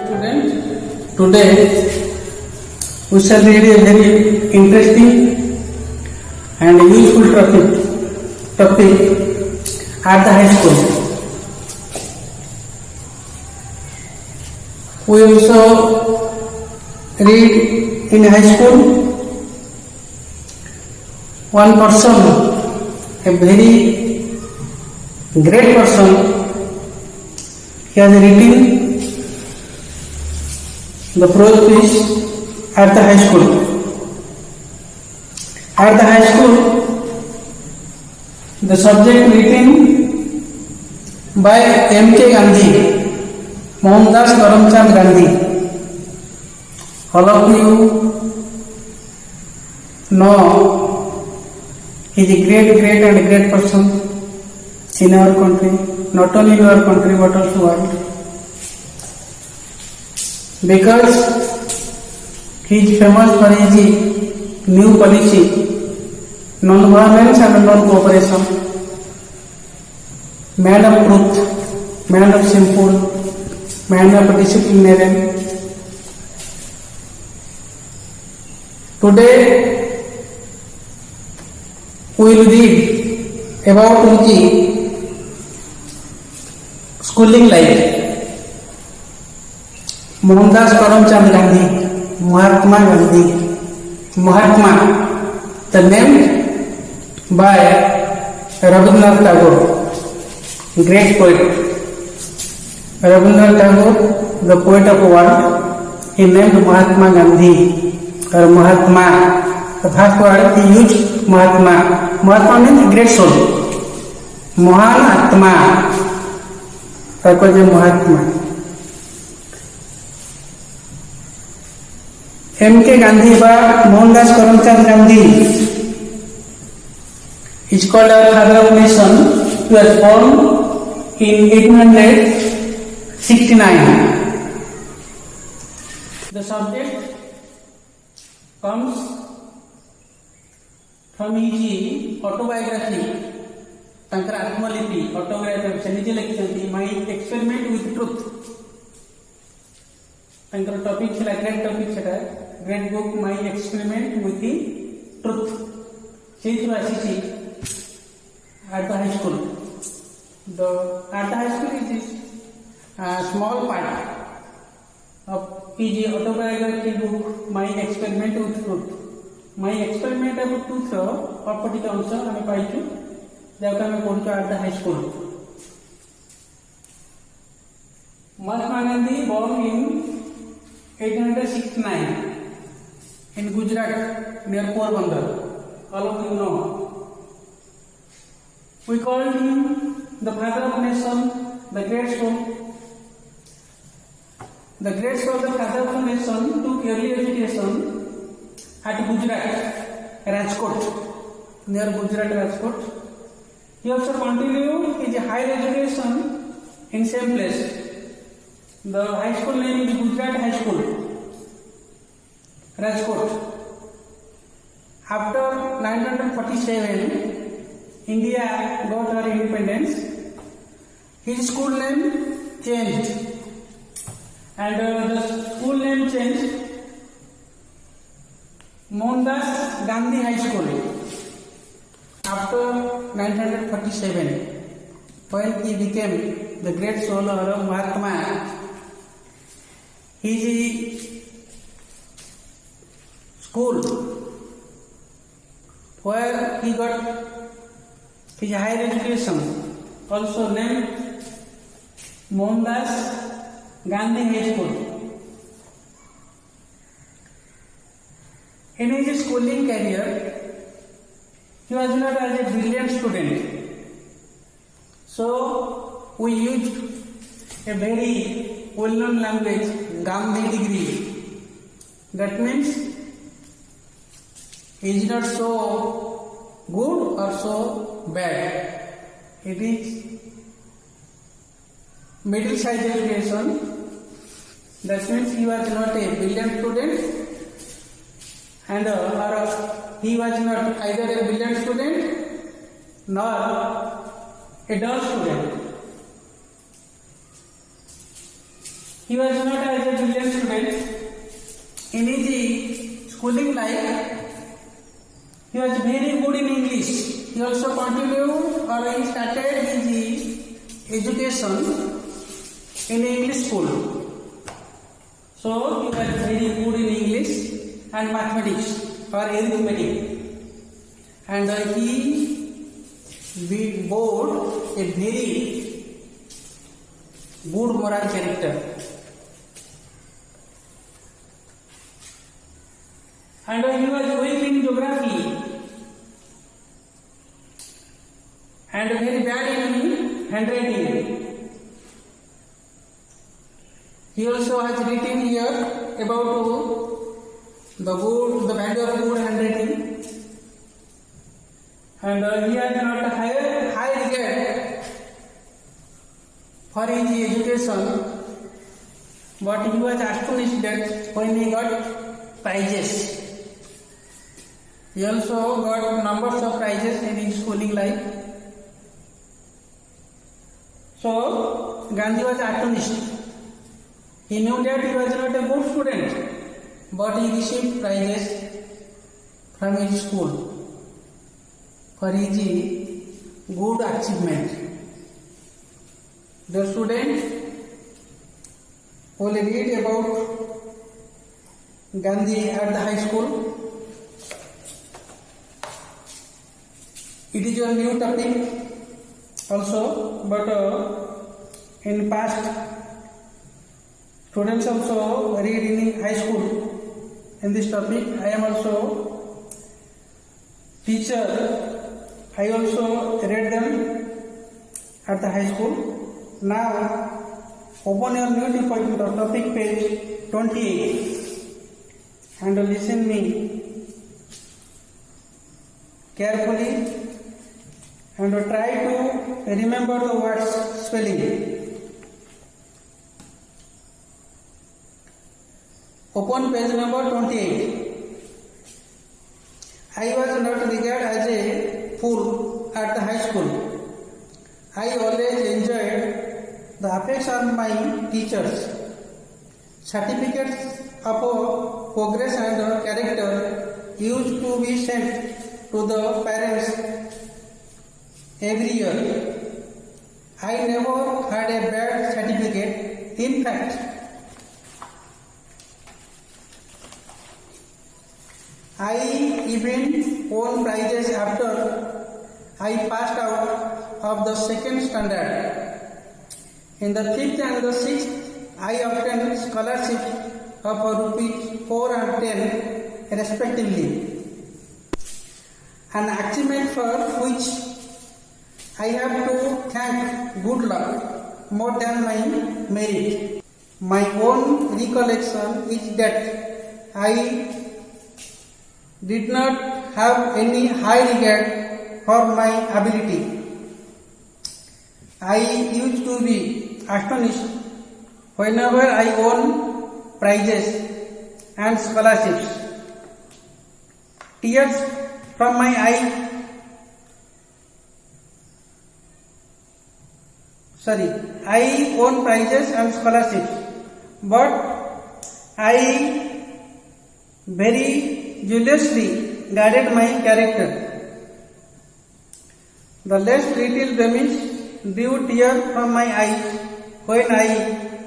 student. Today we shall read a very interesting and useful topic at the high school. We also read in high school one person, a very great person. He has written the prose piece at the high school. At the high school, the subject written by M.K. Gandhi, Mohandas Karamchand Gandhi. All of you know he is a great person in our country, not only in our country but also world. Because he is famous for his new policy, non-violence and non-cooperation, man of truth, man of simple, man of disciplinarian. Today we will read about his schooling life. Mohandas Karamchand Gandhi, Mahatma Gandhi, the name by Rabindranath Tagore, great poet. Rabindranath Tagore, the poet of the world, he named Mahatma Gandhi or Mahatma. The first word he used Mahatma. Mahatma means great soul. Mahatma, that was a Mahatma. M.K. Gandhi by Mohandas Karamchand Gandhi is called our father of nation. He was born in 1869. The subject comes from his autobiography, ତାଙ୍କର ଆତ୍ମଲିପି autobiography ସେ ନିଜେ ଲେଖିଛନ୍ତି ମାଇ experiment with truth. ତାଙ୍କର topic ଥିଲା great topic, ସେଟା great book my experiment with truth. ସେଇଥିରୁ ଆସିଛି at the high school. At the high school is a small part of his autobiography book My Experiment with Truth. My Experiment with Truth ଅଳ୍ପ ଟିକେ ଅଂଶ ଆମେ ପାଇଛୁ, ଯାହାକୁ ଆମେ ପଢୁଛୁ at the high school. Mahatma Gandhi born in 1869 in Gujarat near Porbandar. All of you know. We called him the father of nation, the great soul. The great soul, the father of the nation, took early education at Gujarat, Rajkot, near Gujarat, Rajkot. He also continued his higher education in same place. The high school name is Gujarat High School, Rajkot. After 1947, India got her independence. His school name changed, and the school name changed Mohandas Gandhi High School after 1947, when he became the great soul of Mahatma. His school where he got his higher education also named Mohandas Gandhi High School. In his schooling career, he was not as a brilliant student. So we used a very well-known language, Gandhi degree. That means he is not so good or so bad. It is middle size education. That means he was not a brilliant student and or he was not either a brilliant student nor a dull student. He was not as a brilliant student in his schooling life. He was very good in English. He also continued or he started his education in English school. So he was very good in English and mathematics or arithmetic, and he bore a very good moral character. And he was weak in geography and very bad in handwriting. He also has written here about the value of good handwriting, and he has not high regard for his education, but he was astonished that when he got prizes. He also got numbers of prizes in his schooling life. So Gandhi was astonished. He knew that he was not a good student, but he received prizes from his school for his good achievement. The student will read about Gandhi at the high school. It is a new topic also, but in past students also read in high school in this topic. I am also teacher. I also read them at the high school. Now open your new topic page 28 and listen me carefully and try to remember the words spelling. Open page number 28. I was not regarded as a fool at the high school. I always enjoyed the affection of my teachers. Certificates of progress and character used to be sent to the parents every year. I never had a bad certificate. In fact, I even won prizes after I passed out of the second standard. In the 5th and the 6th, I obtained scholarships of rupees 4 and 10 respectively, an achievement for which I have to thank good luck more than my merit. My own recollection is that I did not have any high regard for my ability. I used to be astonished whenever I won prizes and scholarships. Tears from my eyes I won prizes and scholarships, but I very jealously guarded my character. The less little blemish drew tears from my eyes when I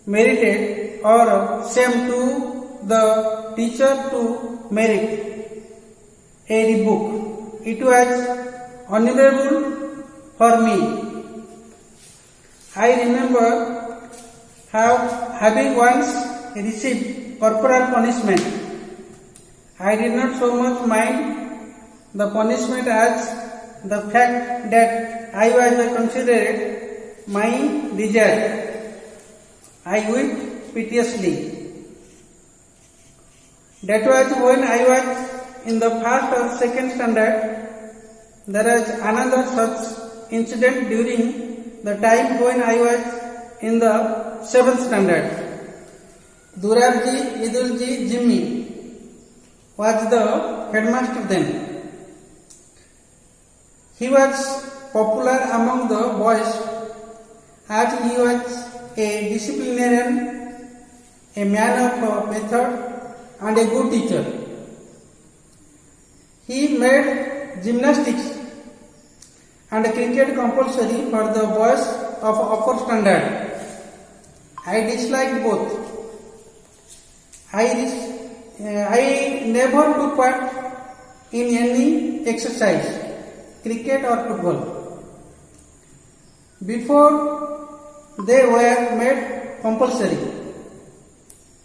merited or seemed to the teacher to merit a rebuke. It was unbearable for me. I remember having once received corporal punishment. I did not so much mind the punishment as the fact that I was considered my desire. I wept piteously. That was when I was in the first or second standard. There was another such incident during the time when I was in the 7th standard. Durabji Idulji Jimmy was the headmaster then. He was popular among the boys as he was a disciplinarian, a man of method, and a good teacher. He made gymnastics and cricket compulsory for the boys of upper standard. I disliked both. I never took part in any exercise, cricket or football. Before they were made compulsory,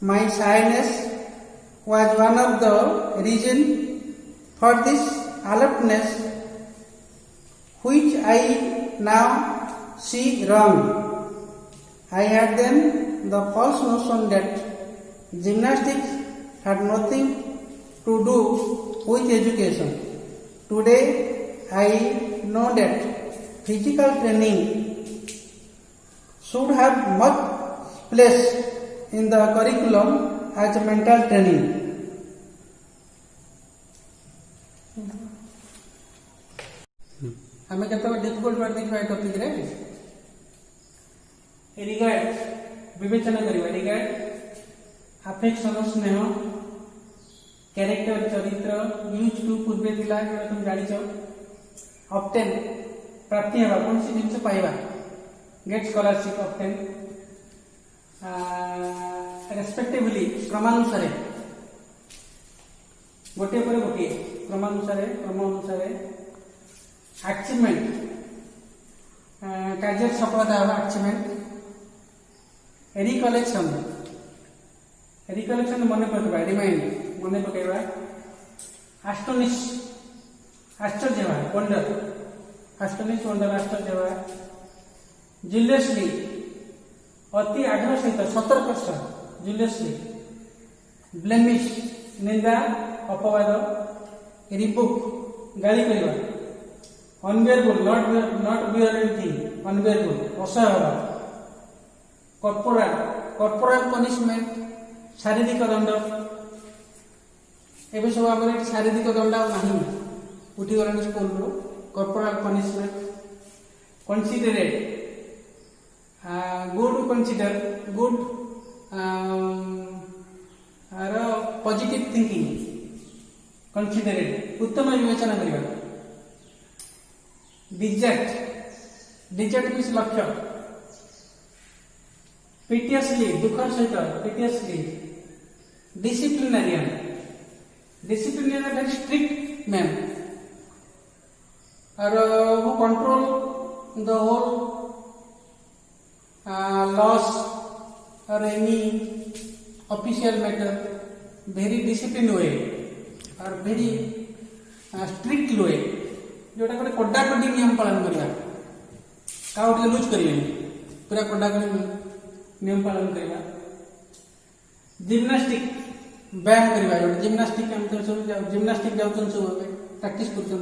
my shyness was one of the reasons for this alertness, which I now see wrong. I had then the false notion that gymnastics had nothing to do with education. Today I know that physical training should have much place in the curriculum as mental training. हमें कहते हैं difficult word देखा topic रे regard विवेचना करिवा regard affection स्नेह character चरित्र use to पूर्वे थिला जोटा तुम जानिछ ऑब्टेन प्राप्ति हेबा कोन सी जिंस पाइबा गेट स्कॉलरशिप ऑब्टेन रेस्पेक्टिवली क्रमानुसार गोटे पर गोटे क्रमानुसार अचीवमेंट कार्य सफलता होगा अचीवमेंट रिकलेक्शन मन पकड़ा रिमाइंड मन पकड़ा आस्टोनिश आश्चर्य वंडर आस्टोनिश वंडर आश्चर्य जुलियसली अति आग्रह सहित सतर्क जुलियसली ब्लेमिश निंदा अपवाद रिबुक गाली करवा unbearable not bearing thing unbearable असह्य कॉर्पोरल पनिशमेंट शारीरिक दंड एवं सब आम शारीरिक दंड नहीं उठी गला school corporal punishment considerate good consider good positive thinking considerate उत्तम विवेचना करवा डिजेक्ट मीन्स लक्ष्य पिटियसली दुख सहित पिटियसली डिसिप्लिनरियन वेरी स्ट्रिक्ट मैन और वो कंट्रोल द होल लॉस और any official matter very discipline way और वेरी स्ट्रिक्ट वे जोटा गोटे कड़ाकड़ी नियम पालन करवा क्या लुज कर पूरा कड़ाकड़ी नियम पालन करवा जिम्नास्टिक व्यायाम करवा जो जिम्नास्टिक सब जिम्नास्टिक जाऊँ सब प्राक्ट कर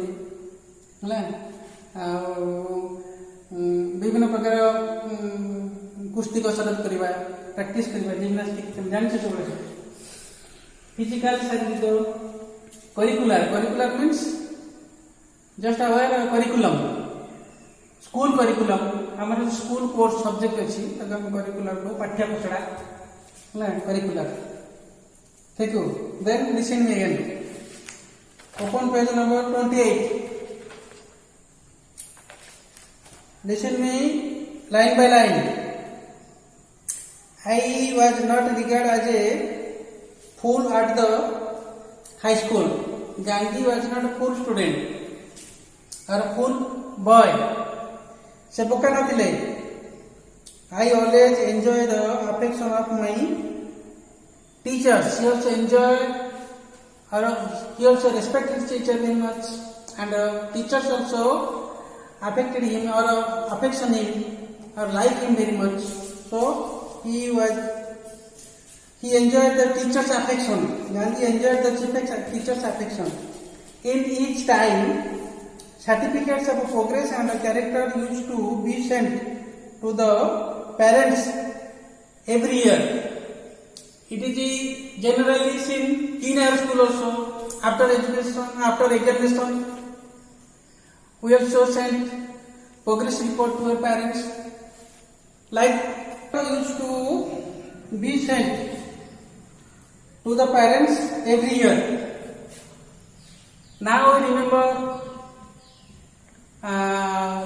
विभिन्न प्रकार कुस्ती कसरत करवा प्राक्ट करवा जिम्नास्टिक जान सब फिजिकल शारीरिक curricular means just aware curriculum school curriculum हमारे स्कूल कोर्स सब्जेक्ट अच्छी करिकुलर को पाठ्य पछड़ा करिकुलर ठीक है then listen me again open page number 28 listen me line by line I was not regarded as a fool at the high school. Gandhi was not a fool student or a full boy. Se boka na thile. I always enjoy the affection of my teachers. He also enjoyed or he also respected his teacher very much, and teachers also affected him or affection him or like him very much. So he enjoyed the teacher's affection. Gandhi enjoyed the teacher's affection. In each time, certificates of progress and character used to be sent to the parents every year. It is generally seen in our school also. After education, after examination, we also sent progress report to our parents. Like used to be sent to the parents every year. Now remember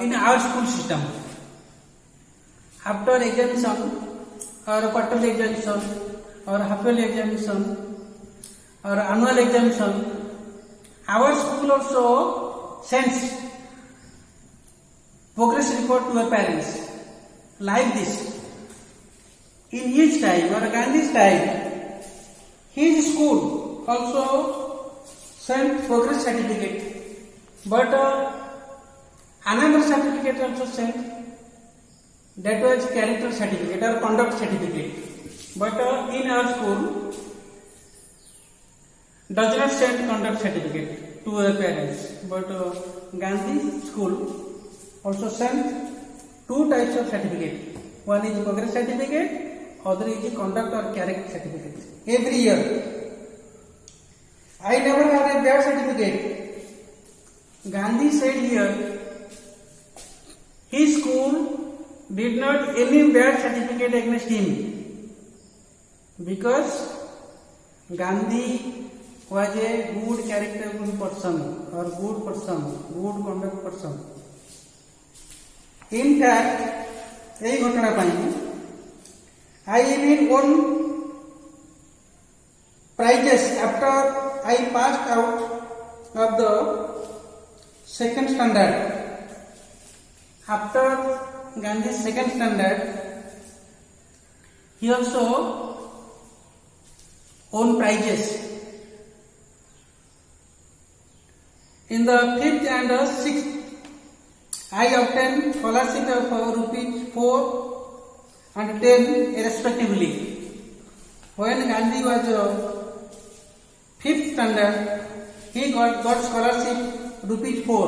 in our school system, after examination or quarterly examination or half-yearly examination or annual examination, our school also sends progress report to our parents like this. In his time or Gandhi's time, his school also sent progress certificate, but another certificate also sent, that was character certificate or conduct certificate. But in our school does not send conduct certificate to our parents, but Gandhi school also sent two types of certificate. One is progress certificate, other is conduct or character certificate. Every year. I never had a bad certificate. Gandhi said here, his school did not any bad certificate against him, because Gandhi was a good characterful person or good person, good conduct person. In fact, এই ঘটনা পাই I even won prizes after I passed out of the second standard. After Gandhi's second standard, he also won prizes. In the 5th and 6th, I obtained scholarship of rupees 4 and 10 respectively. When Gandhi was 5th standard, he got scholarship rupees 4,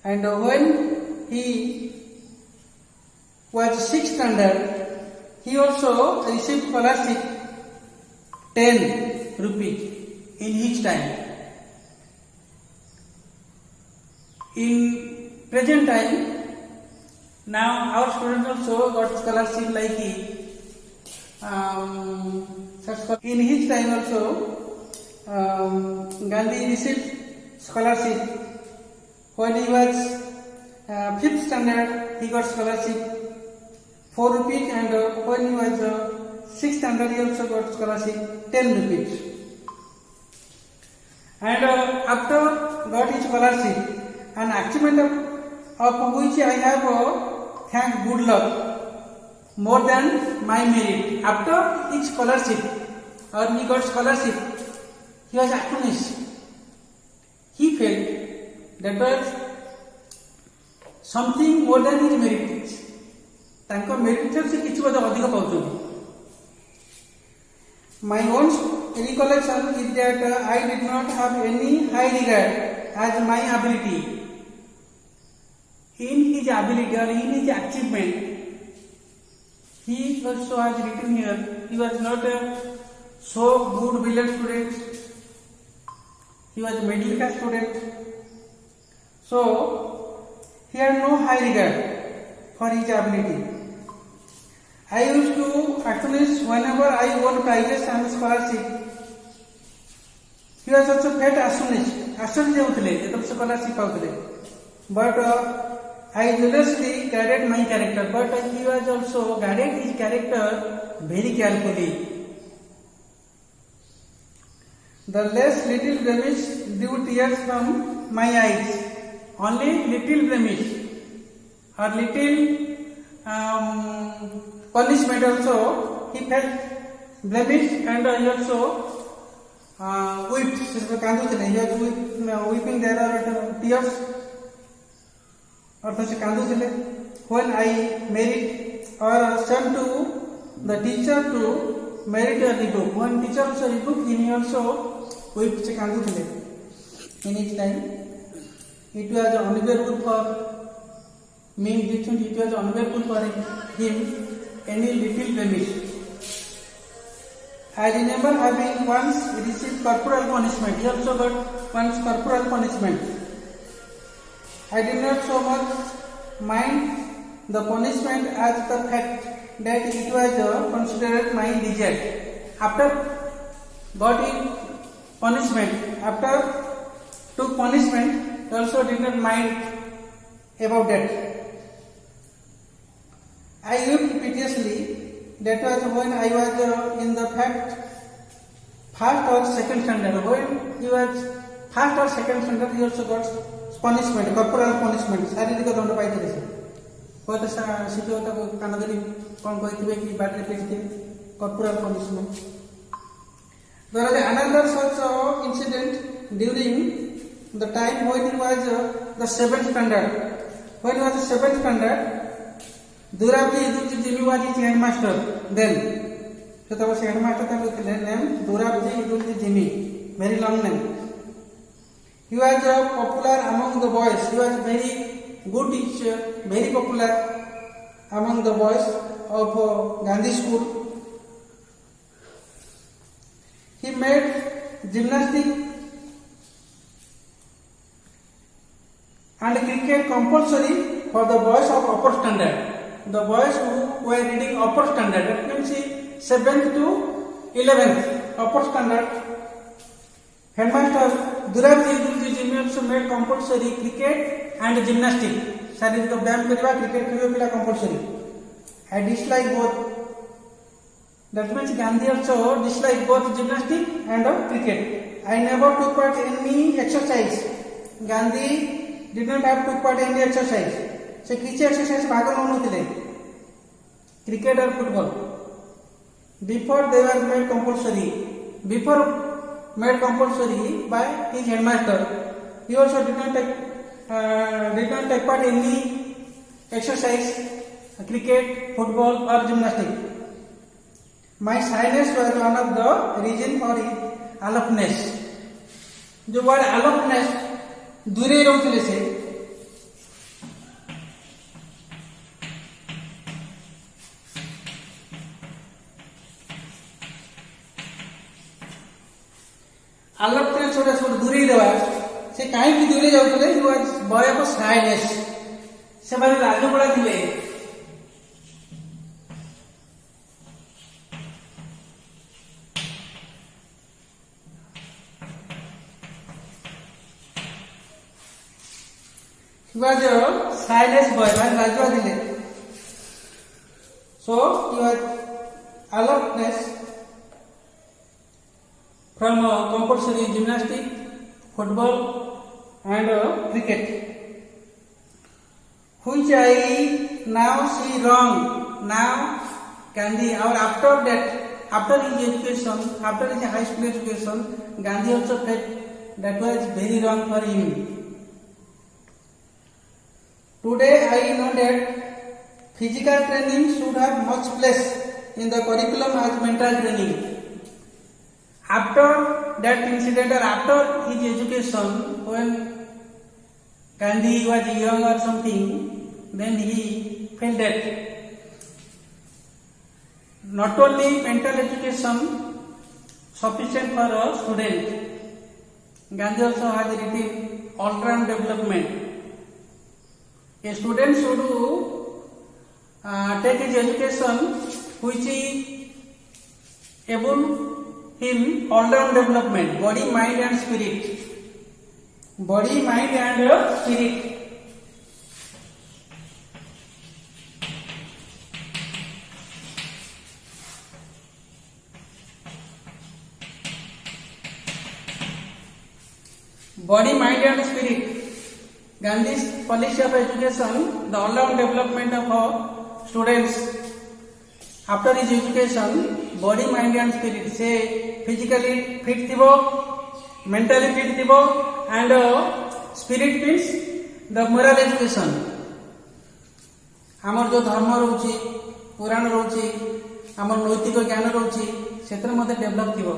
and when he was 6th standard, he also received scholarship 10 rupees in his time. In present time, now our students also got scholarship like in his time also Gandhi received scholarship. When he was 5th standard, he got scholarship 4 rupees, and when he was 6th standard, he also got scholarship 10 rupees. And after got his scholarship, an achievement of which I have thank good luck more than my merit. After his scholarship or he got scholarship, he was astonished. He felt that was something more than his merit. तांको merit से किसी बात अधिक पाउछन. My own recollection is that I did not have any high regard as my ability. In his ability or in his achievement, he also has written here, he was not a so good brilliant student, he was a middle class student, so he had no high regard for his ability. I used to acknowledge whenever I won prizes and scholarship. He was also felt astonished होतले जब scholarship पाउतले. But I jealously guarded my character, but he was also guarded his character very carefully. The less little blemish drew tears from my eyes. Only little blemish or little punishment also he felt blemish, and he also wept. He was weeping there are tears. अर्थात से कांदुथिले. When I merit or sent to the teacher to merit the book, when teacher also rebook, he also wept से कांदुथिले. In his time, it was unbearable for me. It was unbearable for him any little blemish. I remember having once received corporal punishment. He also got once corporal punishment. I did not so much mind the punishment as the fact that it was considered my desire. After got it punishment, after took punishment, he also did not mind about that. I wept piteously. That was when I was in the fact first or second standard. When he was first or second standard, he also got punishment, corporal punishment. शारीरिक दंड पाइथिले से बहुत शिक्षक ताको कान धरी कोन कहिथिबे कि बाटरे पेटिथिबे corporal punishment. There was another such incident during the time when he was the 7th standard. When he was the 7th standard, Durabji Idulji Jimmy was his headmaster then. So that was headmaster name Durabji Idulji Jimmy. Very long name. He was popular among the boys. He was very good teacher, very popular among the boys of Gandhi school. He made gymnastics and cricket compulsory for the boys of upper standard. The boys who were reading upper standard, that means 7th to 11th upper standard. Headmaster Durabji Idulji Jimmy also made compulsory cricket and gymnastics. शारीरिक व्यायाम करवा cricket खेलियो पिला compulsory. I dislike both. That means Gandhi also disliked both gymnastics and cricket. I never took part in any exercise. Gandhi did not have took part in any exercise. से किसी exercise भाग नौनुथिले cricket और football. Before they were made compulsory, before made compulsory by his headmaster, he also did not take part in any exercise, cricket, football or gymnastics. My shyness was one of the reason for his aloofness. जो word aloofness दूरे रहउथिले से aloofness छोटा छोटा दूरे रहवा से काहे की दूरे जाउथिले. He was boy of shyness. से भारी लाजो बड़ा थिले. He was a shyness boy, भारी लाजो थिले. So he was aloofness from compulsory gymnastics, football and cricket, which I now see wrong. Now Gandhi, or after that, after his education, after his high school education, Gandhi also felt that was very wrong for him. Today I know that physical training should have much place in the curriculum as mental training. After that incident or after his education, when Gandhi was young or something, then he felt that not only mental education sufficient for a student, Gandhi also has written all-round development. A student should take his education which is able him all-round development, body, mind and spirit. Body, mind and spirit. Body, mind and spirit. Gandhi's policy of education, the all-round development of students after his education, body, mind and spirit. Say physically fit thibo, mentally fit thibo, and spirit means the moral education. आमर जो धर्म रोची, पुराण रोची, आमर नैतिक ज्ञान रोची, क्षेत्र मध्य develop थिबो.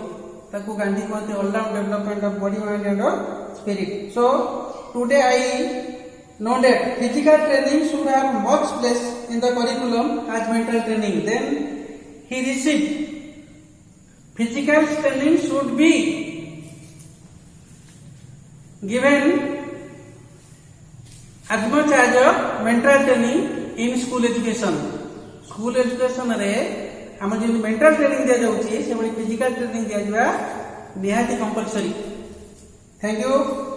ताकू गांधी कहते all-round development of body, mind and spirit. So today I know that physical training should have much place in the curriculum as mental training. Then he received physical training should be given as much as a mental training in school education रे आम जो mental training दिया जाउची से physical training दिया निहाती compulsory. Thank you.